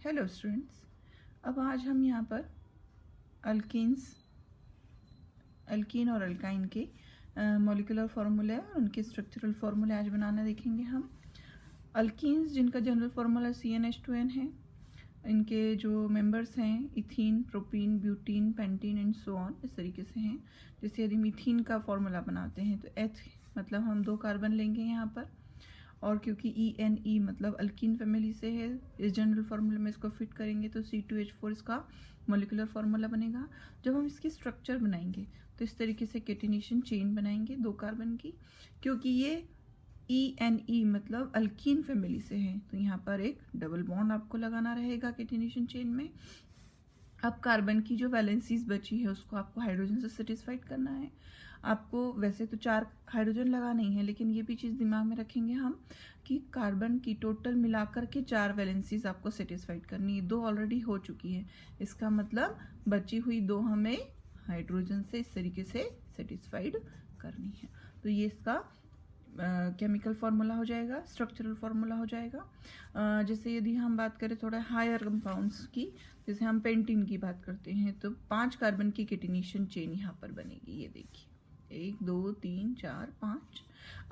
Hello students, अब आज हम यहाँ पर अल्कीन और अल्काइन के मॉलिक्यूलर फार्मूले और उनके स्ट्रक्चरल फार्मूले आज बनाना देखेंगे हम। अल्कीन्स जिनका जनरल फार्मूला CnH2n है, इनके जो मेंबर्स हैं ethene, propene, butene, pentene and so on, इस तरीके से हैं। जैसे यदि मीथीन का फार्मूला बनाते हैं तो H मतलब हम 2 कार्बन लेंगे यहाँ पर, और क्योंकि ENE मतलब अल्कीन फैमिली से है, इस जनरल फार्मूले में इसको फिट करेंगे तो C2H4 इसका मॉलिक्यूलर फार्मूला बनेगा। जब हम इसकी स्ट्रक्चर बनाएंगे तो इस तरीके से कैटिनेशन चेन बनाएंगे 2 कार्बन की। क्योंकि ये ENE मतलब अल्कीन फैमिली से है तो यहाँ पर एक डबल बॉन्ड आपको लगाना रहेगा कैटिनेशन चेन में। अब कार्बन की जो वैलेंसीज बची है उसको आपको हाइड्रोजन से सेटिस्फाइड करना है। आपको वैसे तो 4 हाइड्रोजन लगाना ही है, लेकिन ये भी चीज़ दिमाग में रखेंगे हम कि कार्बन की टोटल मिलाकर के 4 वैलेंसीज आपको सेटिस्फाइड करनी है। 2 ऑलरेडी हो चुकी है, इसका मतलब बची हुई 2 हमें हाइड्रोजन से इस तरीके से सेटिस्फाइड करनी है। तो ये इसका केमिकल फार्मूला हो जाएगा, स्ट्रक्चरल फार्मूला हो जाएगा। जैसे यदि हम बात करें थोड़ा हायर कंपाउंड्स की, जैसे हम पेंटीन की बात करते हैं तो 5 कार्बन की कैटिनेशन चेन यहाँ पर बनेगी। ये देखिए 1 2 3 4 5।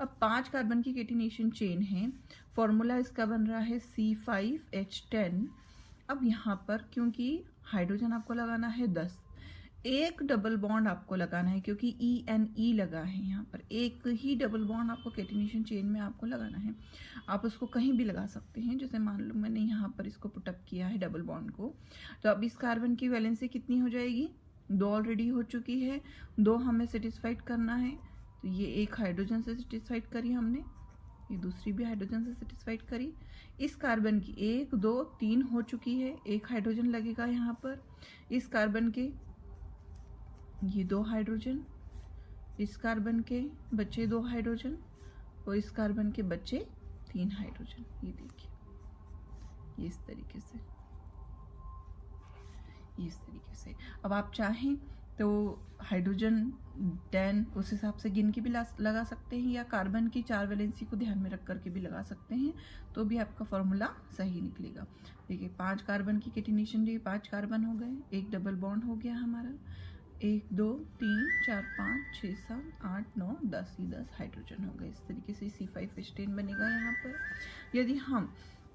अब 5 कार्बन की कैटिनेशन चेन है, फॉर्मूला इसका बन रहा है C5H10। अब यहाँ पर क्योंकि हाइड्रोजन आपको लगाना है 10, एक डबल बॉन्ड आपको लगाना है क्योंकि ENE लगा है यहाँ पर। एक ही डबल बॉन्ड आपको कैटिनेशन चेन में आपको लगाना है। आप उसको कहीं भी लगा सकते हैं, जैसे मान लो मैंने यहाँ पर इसको पुटअप किया है डबल बॉन्ड को, तो अब इस कार्बन की वैलेंसी कितनी हो जाएगी? 2 ऑलरेडी हो चुकी है, 2 हमें सेटिस्फाइड करना है। तो ये एक हाइड्रोजन से सेटिस्फाइड करी हमने, ये दूसरी भी हाइड्रोजन से सेटिस्फाइड करी। इस कार्बन की 1 2 3 हो चुकी है, एक हाइड्रोजन लगेगा यहाँ पर। इस कार्बन के ये 2 हाइड्रोजन, इस कार्बन के बचे 2 हाइड्रोजन और इस कार्बन के बचे 3 हाइड्रोजन। ये देखिए ये इस तरीके से अब आप चाहें तो हाइड्रोजन 10 उस हिसाब से गिन के भी लगा सकते हैं, या कार्बन की 4 वैलेंसी को ध्यान में रख करके भी लगा सकते हैं, तो भी आपका फॉर्मूला सही निकलेगा। देखिए 5 कार्बन की कैटिनेशन, 5 कार्बन हो गए, एक डबल बॉन्ड हो गया हमारा, 1 2 3 4 5 6 7 8 9 10, ये 10 हाइड्रोजन हो गए। इस तरीके से C5H10 बनेगा यहाँ पर। यदि हम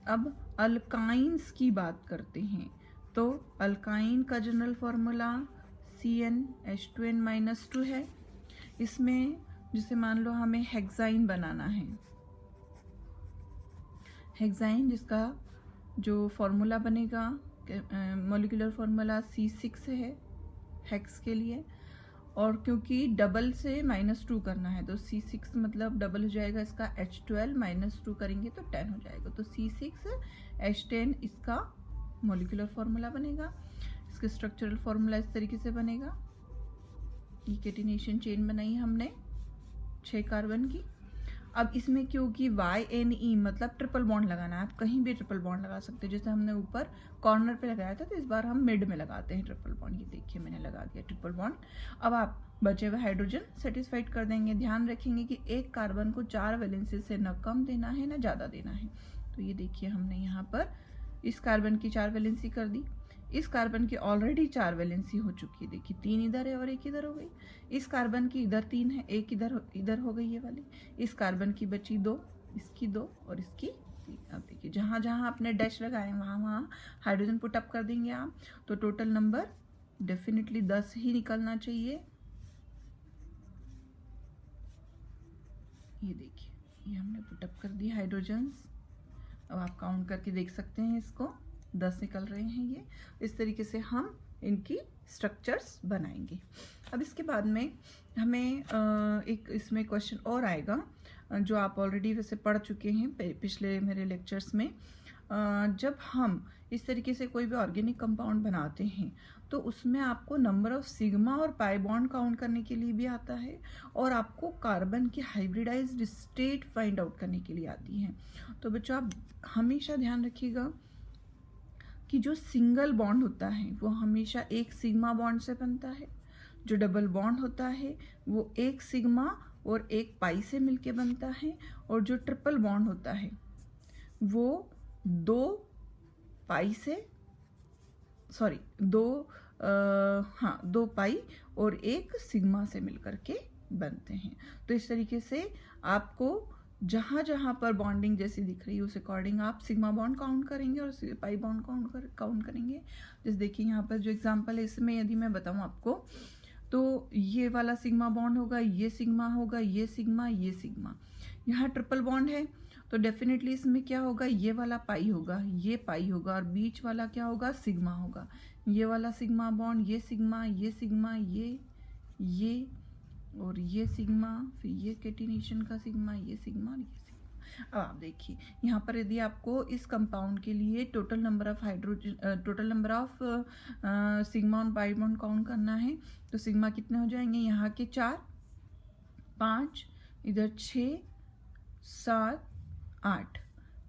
अब अल्काइंस की बात करते हैं तो अल्काइन का जनरल फार्मूला CnH2n-2 है। इसमें जैसे मान लो हमें हेक्साइन बनाना है, हेक्साइन जिसका जो फार्मूला बनेगा मॉलिक्यूलर फार्मूला C6 है हेक्स के लिए, और क्योंकि डबल से -2 करना है तो C6 मतलब डबल हो जाएगा इसका, H12 -2 करेंगे तो 10 हो जाएगा, तो C6H10 इसका मॉलिक्यूलर फार्मूला बनेगा। इसका स्ट्रक्चरल फार्मूला इस तरीके से बनेगा। ये कैटिनेशन चेन बनाई हमने 6 कार्बन की। अब इसमें क्योंकि YNE मतलब ट्रिपल बॉन्ड लगाना है, आप कहीं भी ट्रिपल बॉन्ड लगा सकते हैं। जैसे हमने ऊपर कॉर्नर पे लगाया था तो इस बार हम मिड में लगाते हैं ट्रिपल बॉन्ड। ये देखिए मैंने लगा दिया ट्रिपल बॉन्ड। अब आप बचे हुए हाइड्रोजन सेटिस्फाइड कर देंगे। ध्यान रखेंगे कि एक कार्बन को 4 वैलेंसी से न कम देना है न ज़्यादा देना है। तो ये देखिए हमने यहाँ पर इस कार्बन की 4 वैलेंसी कर दी, इस कार्बन की ऑलरेडी 4 वैलेंसी हो चुकी है। देखिए 3 इधर है और 1 इधर हो गई। इस कार्बन की इधर 3 है, 1 इधर हो गई ये वाली। इस कार्बन की बची 2, इसकी 2 और इसकी 3। अब देखिए जहाँ जहाँ आपने डैश लगाए वहाँ वहाँ हाइड्रोजन पुट अप कर देंगे आप, तो टोटल नंबर डेफिनेटली 10 ही निकलना चाहिए। ये देखिए ये हमने पुट अप कर दी हाइड्रोजन्स। अब आप काउंट करके देख सकते हैं, इसको 10 निकल रहे हैं। ये इस तरीके से हम इनकी स्ट्रक्चर्स बनाएंगे। अब इसके बाद में हमें एक इसमें क्वेश्चन और आएगा जो आप ऑलरेडी वैसे पढ़ चुके हैं पिछले मेरे लेक्चर्स में। जब हम इस तरीके से कोई भी ऑर्गेनिक कंपाउंड बनाते हैं तो उसमें आपको नंबर ऑफ सिग्मा और पाई बॉन्ड काउंट करने के लिए भी आता है, और आपको कार्बन की हाइब्रिडाइज्ड स्टेट फाइंड आउट करने के लिए आती है। तो बच्चों आप हमेशा ध्यान रखिएगा कि जो सिंगल बॉन्ड होता है वो हमेशा एक सिग्मा बॉन्ड से बनता है, जो डबल बॉन्ड होता है वो एक सिग्मा और एक पाई से मिलके बनता है, और जो ट्रिपल बॉन्ड होता है वो 2 पाई से, सॉरी दो पाई और एक सिग्मा से मिलकर के बनते हैं। तो इस तरीके से आपको जहाँ जहाँ पर बॉन्डिंग जैसी दिख रही है उस अकॉर्डिंग आप सिग्मा बॉन्ड काउंट करेंगे और पाई बॉन्ड काउंट करेंगे। जैसे देखिए यहाँ पर जो एग्जांपल है इसमें यदि मैं बताऊँ आपको, तो ये वाला सिग्मा बॉन्ड होगा, ये सिग्मा होगा, ये सिग्मा, ये सिग्मा। यहाँ ट्रिपल बॉन्ड है तो डेफिनेटली इसमें क्या होगा, ये वाला पाई होगा, ये पाई होगा और बीच वाला क्या होगा, सिग्मा होगा। ये वाला सिग्मा बॉन्ड, ये सिग्मा, ये सिग्मा, ये और ये सिग्मा, फिर ये कैटिनेशन का सिग्मा, ये सिग्मा और ये सिग्मा। अब आप देखिए यहाँ पर यदि आपको इस कंपाउंड के लिए टोटल नंबर ऑफ सिग्मा और पाई बॉन्ड काउंट करना है तो सिग्मा कितने हो जाएंगे, यहाँ के 4, 5, इधर 6, 7, 8,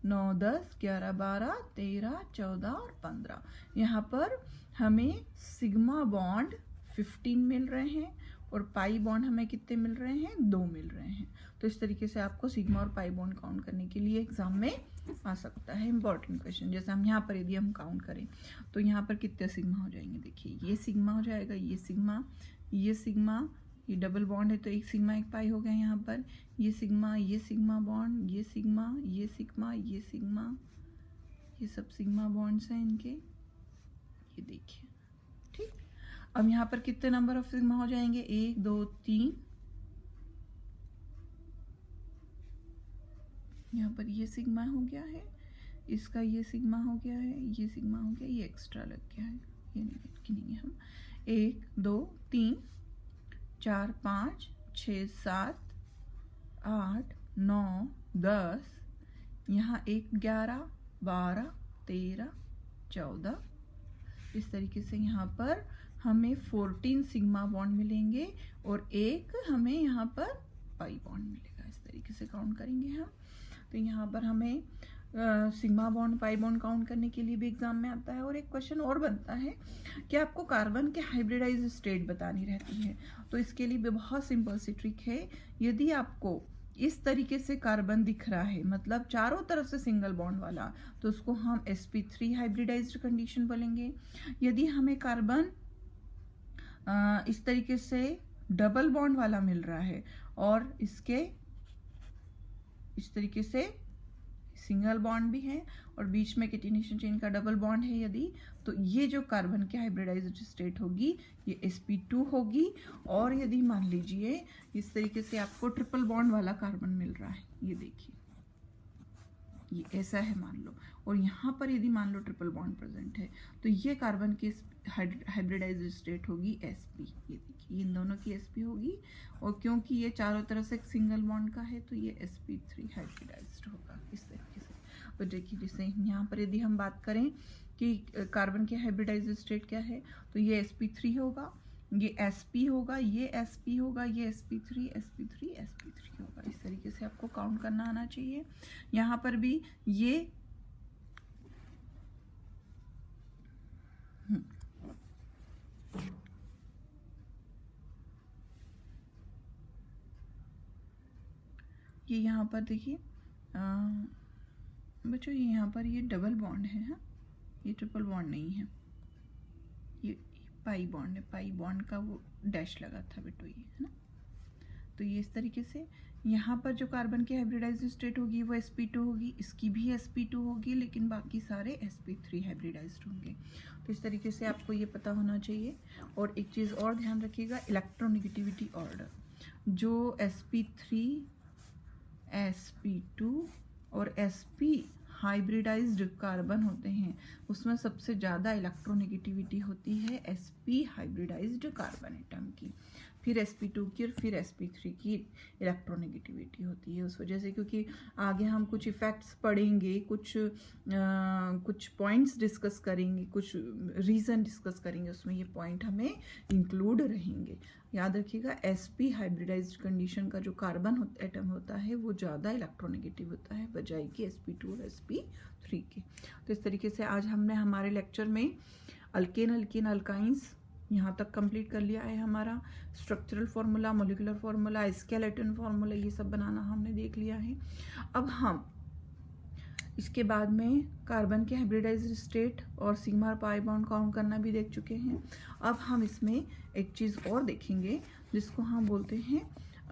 9, 10, 11, 12, 13, 14 और 15। यहाँ पर हमें सिग्मा बॉन्ड 15 मिल रहे हैं और पाई बॉन्ड हमें कितने मिल रहे हैं, 2 मिल रहे हैं। तो इस तरीके से आपको सिग्मा और पाई बॉन्ड काउंट करने के लिए एग्जाम में आ सकता है इंपॉर्टेंट क्वेश्चन। जैसे हम यहाँ पर यदि हम काउंट करें तो यहाँ पर कितने सिग्मा हो जाएंगे, देखिए ये सिग्मा हो जाएगा, ये सिग्मा, ये सिग्मा, ये डबल बॉन्ड है तो एक सिग्मा एक पाई हो गया। यहाँ पर ये सिग्मा बॉन्ड, ये सिग्मा, ये सिग्मा, ये सिग्मा, ये सब सिग्मा बॉन्ड्स हैं इनके, ये देखिए। ठीक, अब यहाँ पर कितने नंबर ऑफ सिग्मा हो जाएंगे, 1, 2, 3, यहाँ पर ये सिग्मा हो गया है, इसका ये सिग्मा हो गया है, ये सिग्मा हो गया, ये एक्स्ट्रा लग गया है, ये नहीं है हम। 1, 2, 3, 4, 5, 6, 7, 8, 9, 10, यहाँ 1, 11, 12, 13, 14। इस तरीके से यहाँ पर हमें 14 सिग्मा बॉन्ड मिलेंगे और एक हमें यहाँ पर पाई बॉन्ड मिलेगा। इस तरीके से काउंट करेंगे हम। तो यहाँ पर हमें sigma bond pi bond count करने के लिए भी एग्जाम में आता है। और एक क्वेश्चन और बनता है कि आपको कार्बन के हाइब्रिडाइज स्टेट बतानी रहती है। तो इसके लिए भी बहुत सिंपल सी ट्रिक है। यदि आपको इस तरीके से कार्बन दिख रहा है, मतलब चारों तरफ से सिंगल बॉन्ड वाला, तो उसको हम sp3 हाइब्रिडाइज्ड कंडीशन बोलेंगे। यदि हमें कार्बन इस तरीके से डबल बॉन्ड वाला मिल रहा है और इसके इस तरीके से सिंगल बॉन्ड भी है और बीच में कैटिनेशन चेन का डबल बॉन्ड है यदि, तो ये जो कार्बन की हाइब्रिडाइज्ड स्टेट होगी ये sp2 होगी। और यदि मान लीजिए इस तरीके से आपको ट्रिपल बॉन्ड वाला कार्बन मिल रहा है, ये देखिए ये ऐसा है मान लो, और यहाँ पर यदि मान लो ट्रिपल बॉन्ड प्रेजेंट है तो ये कार्बन की हाइब्रिडाइज्ड स्टेट होगी sp। ये देखिए इन दोनों की sp होगी और क्योंकि ये चारों तरफ से सिंगल बॉन्ड का है तो ये sp3 हाइब्रिडाइज्ड होगा इस तरीके से। तो देखिए जैसे यहाँ पर यदि हम बात करें कि कार्बन की हाइब्रिडाइज्ड स्टेट क्या है, तो ये sp3 होगा, ये sp होगा, ये sp होगा, ये sp3 sp3 sp3 होगा। इस तरीके से आपको काउंट करना आना चाहिए। यहाँ पर भी ये यहाँ पर देखिए बच्चों, ये यहाँ पर ये डबल बॉन्ड है, हाँ ये ट्रिपल बॉन्ड नहीं है, ये पाई बॉन्ड है, पाई बॉन्ड का वो डैश लगा था बेटो ये, है ना। तो ये इस तरीके से यहाँ पर जो कार्बन की हाइब्रिडाइज्ड स्टेट होगी वो sp2 होगी, इसकी भी sp2 होगी, लेकिन बाकी सारे sp3 हाइब्रिडाइज्ड होंगे। तो इस तरीके से आपको ये पता होना चाहिए। और एक चीज़ और ध्यान रखिएगा, इलेक्ट्रोनेगेटिविटी ऑर्डर, जो sp3 sp2 और sp हाइब्रिडाइज्ड कार्बन होते हैं उसमें सबसे ज़्यादा इलेक्ट्रोनेगेटिविटी होती है sp हाइब्रिडाइज्ड कार्बन एटम की, फिर sp2 की और फिर sp3 की इलेक्ट्रोनेगेटिविटी होती है। उस वजह से क्योंकि आगे हम कुछ इफ़ेक्ट्स पढ़ेंगे, कुछ पॉइंट्स डिस्कस करेंगे, कुछ रीज़न डिस्कस करेंगे, उसमें ये पॉइंट हमें इंक्लूड रहेंगे। याद रखिएगा sp हाइब्रिडाइज्ड कंडीशन का जो कार्बन एटम होता है वो ज़्यादा इलेक्ट्रोनेगेटिव होता है बजाय कि sp2 और sp3 के। तो इस तरीके से आज हमने हमारे लेक्चर में अल्केन, अल्कीन, अल्काइंस यहाँ तक कंप्लीट कर लिया है। हमारा structural formula, molecular formula, skeleton formula, ये सब बनाना हमने देख लिया है। अब हम इसके बाद में कार्बन के हाइब्रिडाइज्ड स्टेट और सिग्मा और पाई बॉन्ड काउंट करना भी देख चुके हैं। अब हम इसमें एक चीज़ और देखेंगे जिसको हम बोलते हैं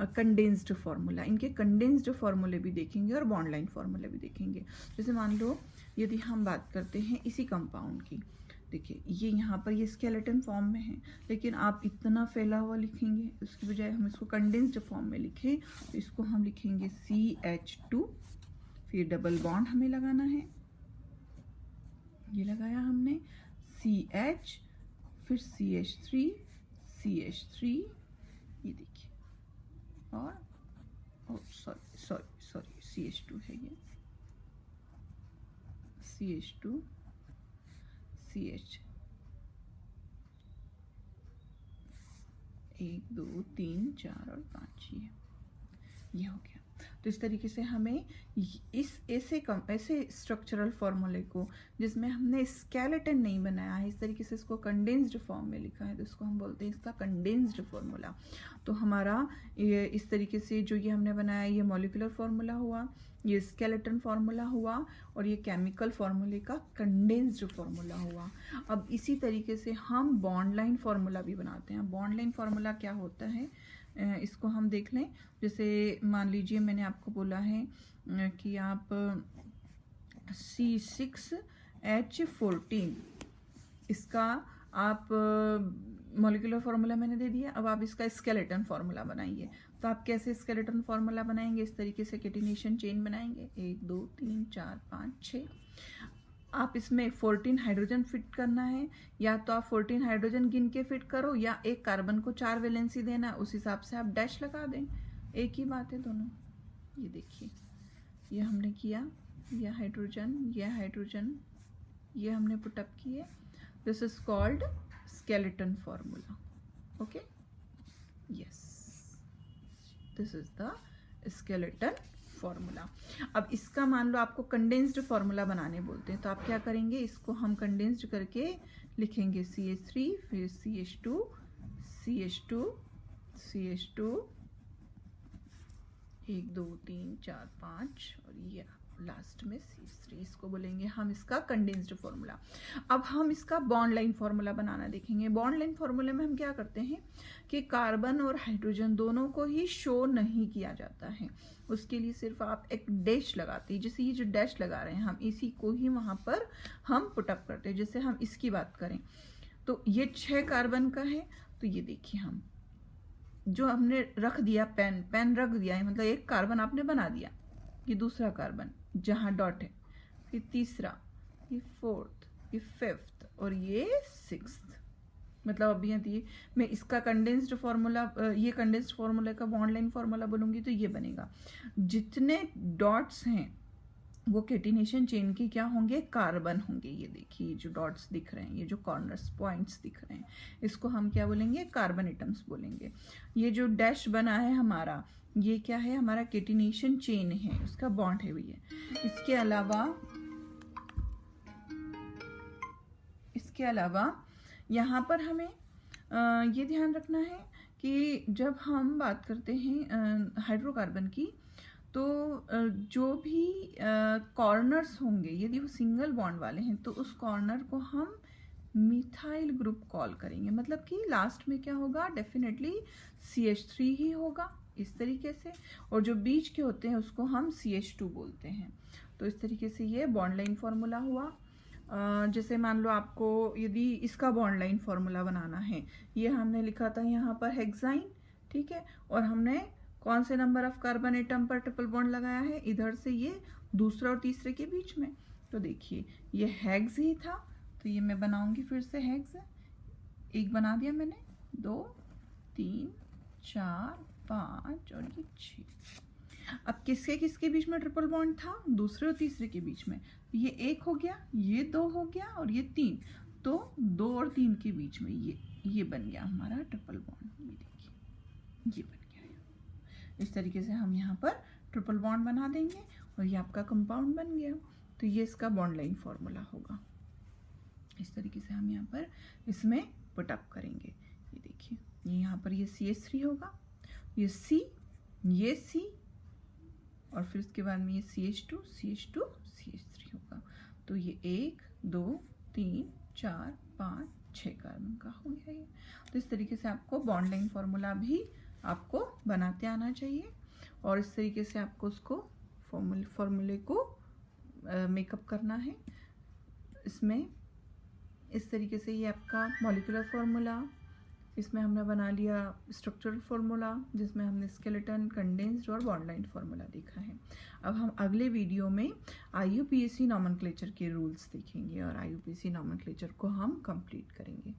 कंडेंस्ड फार्मूला। इनके कंडेंस्ड फार्मूले भी देखेंगे और बॉन्ड लाइन फार्मूले भी देखेंगे। जैसे मान लो यदि हम बात करते हैं इसी कंपाउंड की, देखिए ये यहाँ पर ये स्केलेटन फॉर्म में है, लेकिन आप इतना फैला हुआ लिखेंगे, उसकी बजाय हम इसको कंडेंस्ड फॉर्म में लिखें तो इसको हम लिखेंगे CH2, फिर डबल बॉन्ड हमें लगाना है, ये लगाया हमने CH, फिर CH3, CH3, ये देखिए, और सॉरी CH2 है ये, CH2, CH, 1 2 3 4 और 5, ये हो गया। तो इस तरीके से हमें इस ऐसे स्ट्रक्चरल फॉर्मूले को जिसमें हमने स्केलेटन नहीं बनाया है, इस तरीके से इसको कंडेंस्ड फॉर्म में लिखा है, तो इसको हम बोलते हैं इसका कंडेंस्ड फॉर्मूला। तो हमारा ये इस तरीके से जो ये हमने बनाया, ये मॉलिक्यूलर फार्मूला हुआ, ये स्केलेटन फार्मूला हुआ, और ये केमिकल फार्मूले का कंडेंस्ड फार्मूला हुआ। अब इसी तरीके से हम बॉन्ड लाइन फार्मूला भी बनाते हैं। बॉन्ड लाइन फार्मूला क्या होता है इसको हम देख लें। जैसे मान लीजिए मैंने आपको बोला है कि आप C6H14 इसका आप मॉलिक्यूलर फार्मूला मैंने दे दिया। अब आप इसका स्केलेटन फार्मूला बनाइए। तो आप कैसे स्केलेटन फार्मूला बनाएंगे? इस तरीके से कैटिनेशन चेन बनाएंगे, 1 2 3 4 5 6। आप इसमें 14 हाइड्रोजन फिट करना है, या तो आप 14 हाइड्रोजन गिन के फिट करो, या एक कार्बन को 4 वैलेंसी देना, उस हिसाब से आप डैश लगा दें, एक ही बात है दोनों। ये देखिए, ये हमने किया, ये हाइड्रोजन, ये हमने पुटअप किए। This is called skeleton formula. Okay, yes, this is the skeleton formula. अब इसका मान लो आपको कंडेंस्ड फॉर्मूला बनाने बोलते हैं, तो आप क्या करेंगे, इसको हम कंडेंस्ड करके लिखेंगे CH3, फिर CH2, CH2, CH2, 1 2 3 4 5, और ये लास्ट में CH3, इसको बोलेंगे हम इसका कंडेंस्ड फॉर्मूला। अब हम इसका बॉन्ड लाइन फॉर्मूला बनाना देखेंगे। बॉन्ड लाइन फॉर्मूले में हम क्या करते हैं कि कार्बन और हाइड्रोजन दोनों को ही शो नहीं किया जाता है, उसके लिए सिर्फ आप एक डैश लगाते हैं। जैसे ये जो डैश लगा रहे हैं, हम इसी को ही वहां पर हम पुटअप करते हैं। जैसे हम इसकी बात करें तो ये 6 कार्बन का है, तो ये देखिए हम जो हमने रख दिया, पेन रख दिया है, मतलब एक कार्बन आपने बना दिया, ये दूसरा कार्बन जहां डॉट है, फिर तीसरा, ये 4th, ये 5th, और ये 6th। मतलब अभी यदि मैं इसका कंडेंस्ड फार्मूला, ये कंडेंस्ड फार्मूला का बॉन्ड लाइन फार्मूला बोलूंगी तो ये बनेगा। जितने डॉट्स हैं वो कैटिनेशन चेन के क्या होंगे, कार्बन होंगे। ये देखिए, जो डॉट्स दिख रहे हैं, ये जो कॉर्नर्स पॉइंट्स दिख रहे हैं, इसको हम क्या बोलेंगे, कार्बन एटम्स बोलेंगे। ये जो डैश बना है हमारा, ये क्या है, हमारा कैटिनेशन चेन है, उसका बॉन्ड है भैया। इसके अलावा यहाँ पर हमें ये ध्यान रखना है कि जब हम बात करते हैं हाइड्रोकार्बन की, तो जो भी कॉर्नर्स होंगे, यदि वो सिंगल बॉन्ड वाले हैं, तो उस कॉर्नर को हम मिथाइल ग्रुप कॉल करेंगे। मतलब कि लास्ट में क्या होगा, डेफिनेटली CH3 ही होगा, इस तरीके से। और जो बीच के होते हैं उसको हम CH2 बोलते हैं। तो इस तरीके से ये बॉन्ड लाइन फॉर्मूला हुआ। जैसे मान लो आपको यदि इसका बॉन्ड लाइन फॉर्मूला बनाना है, ये हमने लिखा था यहाँ पर हेक्साइन, ठीक है, और हमने कौन से नंबर ऑफ कार्बन एटम पर ट्रिपल बॉन्ड लगाया है, इधर से ये दूसरा और तीसरे के बीच में। तो देखिए ये हेक्स ही था, तो ये मैं बनाऊंगी फिर से हेक्स। एक बना दिया मैंने, 2 3 4 5 और ये 6। अब किसके किसके बीच में ट्रिपल बॉन्ड था, दूसरे और तीसरे के बीच में। ये 1 हो गया, ये 2 हो गया, और ये 3। तो 2 और 3 के बीच में ये बन गया हमारा ट्रिपल बॉन्ड। ये देखिए, ये बन गया। इस तरीके से हम यहाँ पर ट्रिपल बॉन्ड बना देंगे और ये आपका कंपाउंड बन गया। तो ये इसका बॉन्ड लाइन फॉर्मूला होगा। इस तरीके से हम यहाँ पर इसमें पुटअप करेंगे। ये देखिए, ये यहाँ पर ये CH3 होगा, ये C, ये C, और फिर इसके बाद में ये CH2, CH2, CH3। OH होगा। तो ये 1 2 3 4 5 6 कार्बन का हो गया ये। तो इस तरीके से आपको बॉन्ड लेंथ फार्मूला भी आपको बनाते आना चाहिए और इस तरीके से आपको उसको फार्मूले को मेकअप करना है। इसमें इस तरीके से ये आपका मॉलिक्यूलर फार्मूला, इसमें हमने बना लिया स्ट्रक्चरल फार्मूला जिसमें हमने स्केलेटन, कंडेंस्ड और बॉन्ड लाइन फार्मूला देखा है। अब हम अगले वीडियो में IUPAC नॉमेनक्लेचर के रूल्स देखेंगे और IUPAC नॉमेनक्लेचर को हम कंप्लीट करेंगे।